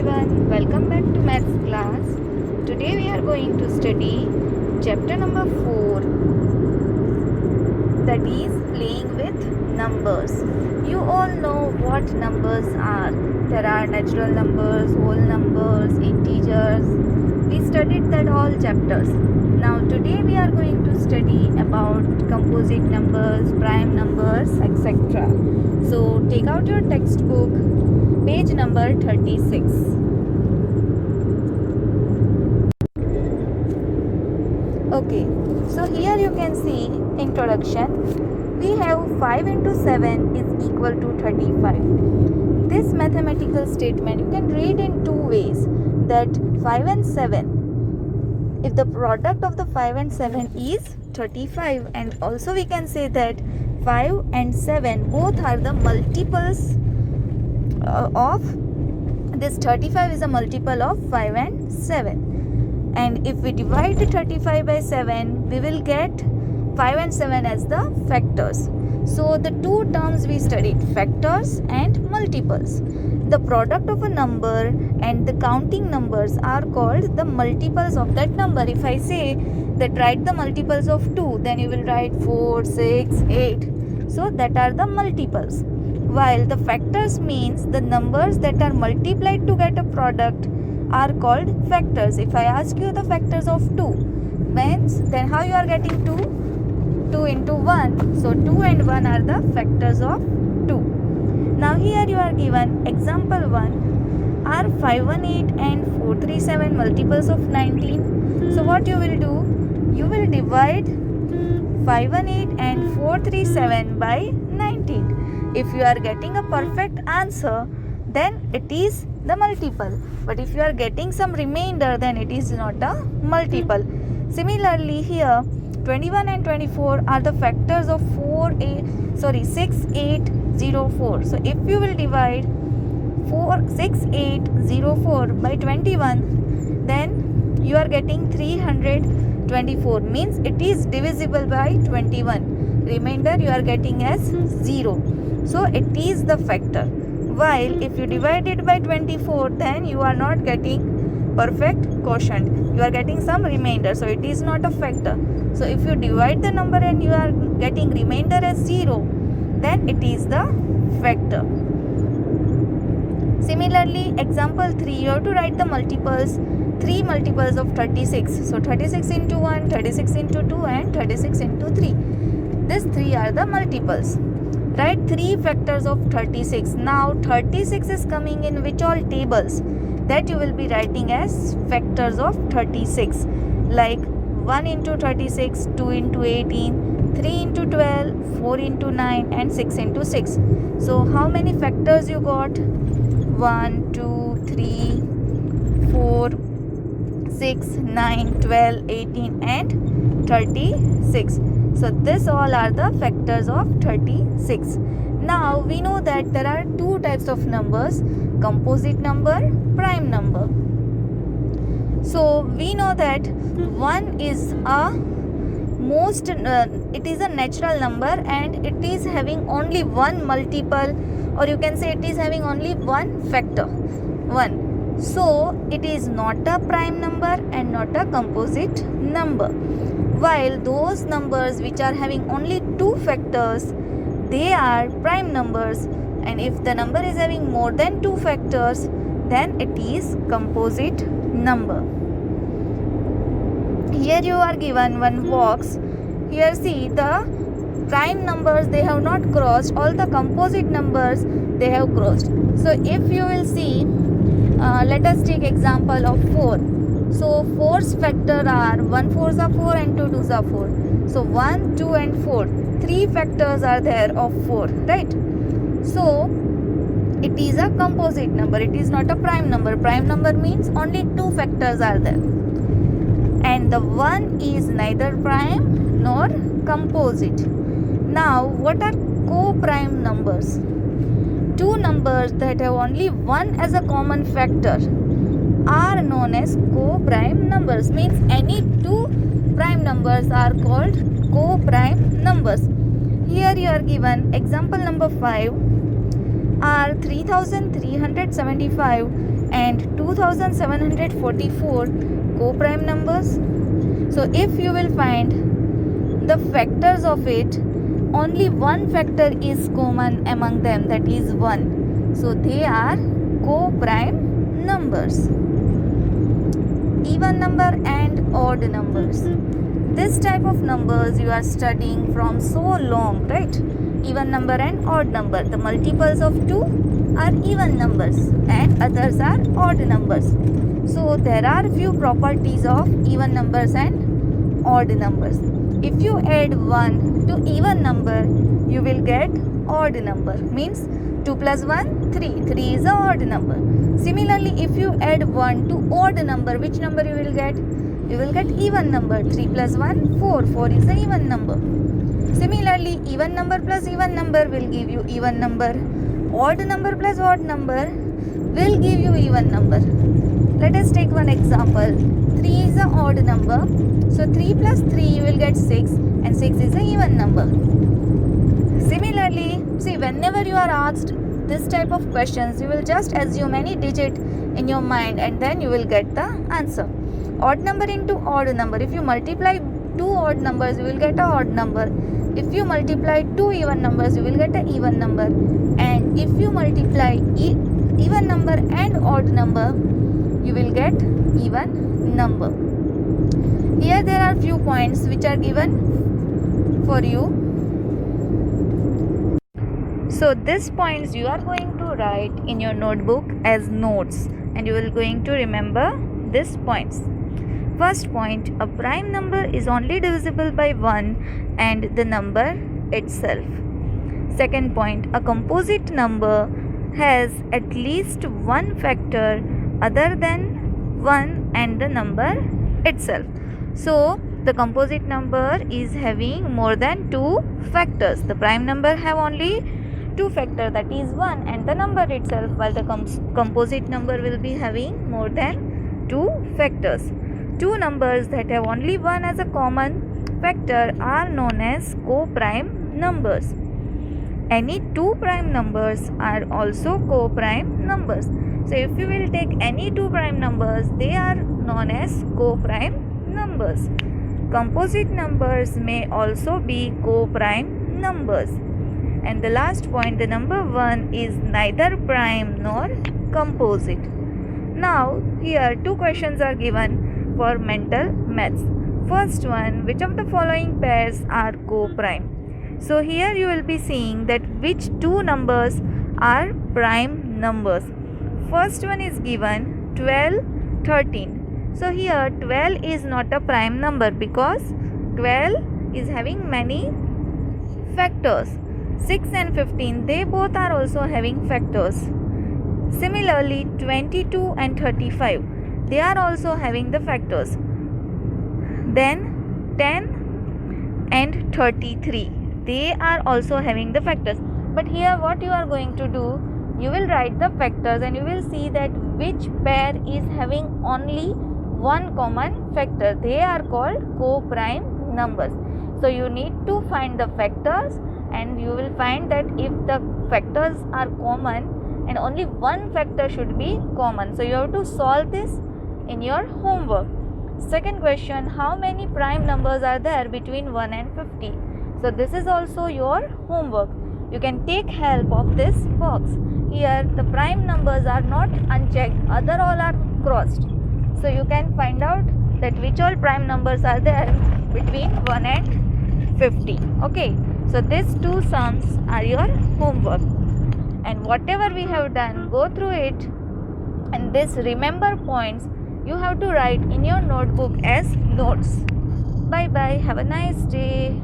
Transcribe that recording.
everyone, welcome back to maths class. Today we are going to study chapter number 4, that is playing with numbers. You all know what numbers are. There are natural numbers, whole numbers, integers. We studied that all chapters. Now today we are going to study about composite numbers, prime numbers, etc. So take out your textbook, page number 36. Okay, so here you can see introduction. We have 5 into 7 is equal to 35. This mathematical statement you can read in two ways, that 5 and 7, if the product of the 5 and 7 is 35, and also we can say that 5 and 7 both are the multiples of this 35 is a multiple of 5 and 7, and if we divide 35 by 7 we will get 5 and 7 as the factors. So the two terms we studied, factors and multiples. The product of a number and the counting numbers are called the multiples of that number. If I say that write the multiples of 2, then you will write 4, 6, 8. So that are the multiples. While the factors means the numbers that are multiplied to get a product are called factors. If I ask you the factors of 2, means then how you are getting 2? 2 into 1. So 2 and 1 are the factors of 2. Now here you are given example 1. Are 518 and 437 multiples of 19? So what you will do? You will divide 518 and 437 by 19. If you are getting a perfect answer, then it is the multiple. But if you are getting some remainder, then it is not a multiple. Similarly here, 21 and 24 are the factors of 6804. So if you will divide 6804 by 21, then you are getting 324, means it is divisible by 21. Remainder you are getting as 0. So it is the factor. While if you divide it by 24, then you are not getting perfect quotient. You are getting some remainder. So it is not a factor. So if you divide the number and you are getting remainder as 0, then it is the factor. Similarly, example 3, you have to write the multiples, 3 multiples of 36. So 36 into 1, 36 into 2 and 36 into 3. These 3 are the multiples. Write 3 factors of 36. Now 36 is coming in which all tables? That you will be writing as factors of 36. Like 1 into 36, 2 into 18, 3 into 12, 4 into 9 and 6 into 6. So how many factors you got? 1, 2, 3, 4, 6, 9, 12, 18 and 36. So this all are the factors of 36. Now we know that there are two types of numbers, composite number, prime number. So we know that one is it is a natural number and it is having only one multiple, or you can say it is having only one factor, 1. So it is not a prime number and not a composite number. While those numbers which are having only 2 factors, they are prime numbers, and if the number is having more than 2 factors, then it is composite number. Here you are given one box. Here see, the prime numbers they have not crossed, all the composite numbers they have crossed. So if you will see, let us take example of 4. So 4's factor are 1 4s are 4 and 2 2s are 4. So 1, 2 and 4. 3 factors are there of 4, right? So it is a composite number. It is not a prime number. Prime number means only 2 factors are there. And the 1 is neither prime nor composite. Now what are co-prime numbers? 2 numbers that have only 1 as a common factor are known as co-prime numbers. Means any 2 prime numbers are called co-prime numbers. Here you are given example number 5 are 3375 and and 2744 co-prime numbers. So if you will find the factors of it, only one factor is common among them, that is 1. So they are co-prime numbers. Even number and odd numbers. This type of numbers you are studying from so long, right? Even number and odd number. The multiples of 2 are even numbers and others are odd numbers. So there are few properties of even numbers and odd numbers. If you add 1 to even number, you will get odd number. Means 2 plus 1, 3. 3 is an odd number. Similarly, if you add 1 to odd number, which number you will get? You will get even number. 3 plus 1, 4. 4 is an even number. Similarly, even number plus even number will give you even number. Odd number plus odd number will give you even number. Let us take one example. 3 is an odd number. So 3 plus 3 you will get 6 and 6 is an even number. Similarly, see, whenever you are asked this type of questions, you will just assume any digit in your mind and then you will get the answer. Odd number into odd number. If you multiply 2 odd numbers, you will get an odd number. If you multiply 2 even numbers, you will get an even number. And if you multiply even number and odd number, you will get even number. Here there are few points which are given for you. So these points you are going to write in your notebook as notes and you will going to remember these points. First point, a prime number is only divisible by 1 and the number itself. Second point, a composite number has at least one factor other than 1 and the number itself. So the composite number is having more than 2 factors. The prime number have only 2 factors, that is 1 and the number itself, while the composite number will be having more than 2 factors. 2 numbers that have only 1 as a common factor are known as co-prime numbers. Any 2 prime numbers are also co-prime numbers. So if you will take any 2 prime numbers, they are known as co-prime numbers. Composite numbers may also be co-prime numbers. And the last point, the number 1 is neither prime nor composite. Now here 2 questions are given for mental maths. First one, which of the following pairs are co-prime? So here you will be seeing that which 2 numbers are prime numbers. First one is given 12, 13. So here 12 is not a prime number because 12 is having many factors. 6 and 15, they both are also having factors. Similarly, 22 and 35, they are also having the factors. Then 10 and 33, they are also having the factors. But here what you are going to do, you will write the factors and you will see that which pair is having only one common factor. They are called co-prime numbers. So you need to find the factors and you will find that if the factors are common and only one factor should be common. So you have to solve this in your homework. Second question, how many prime numbers are there between 1 and 50? So this is also your homework. You can take help of this box. Here the prime numbers are not unchecked, other all are crossed. So you can find out that which all prime numbers are there between 1 and 50. Okay, so these 2 sums are your homework. And whatever we have done, go through it, and this remember points you have to write in your notebook as notes. Bye bye. Have a nice day.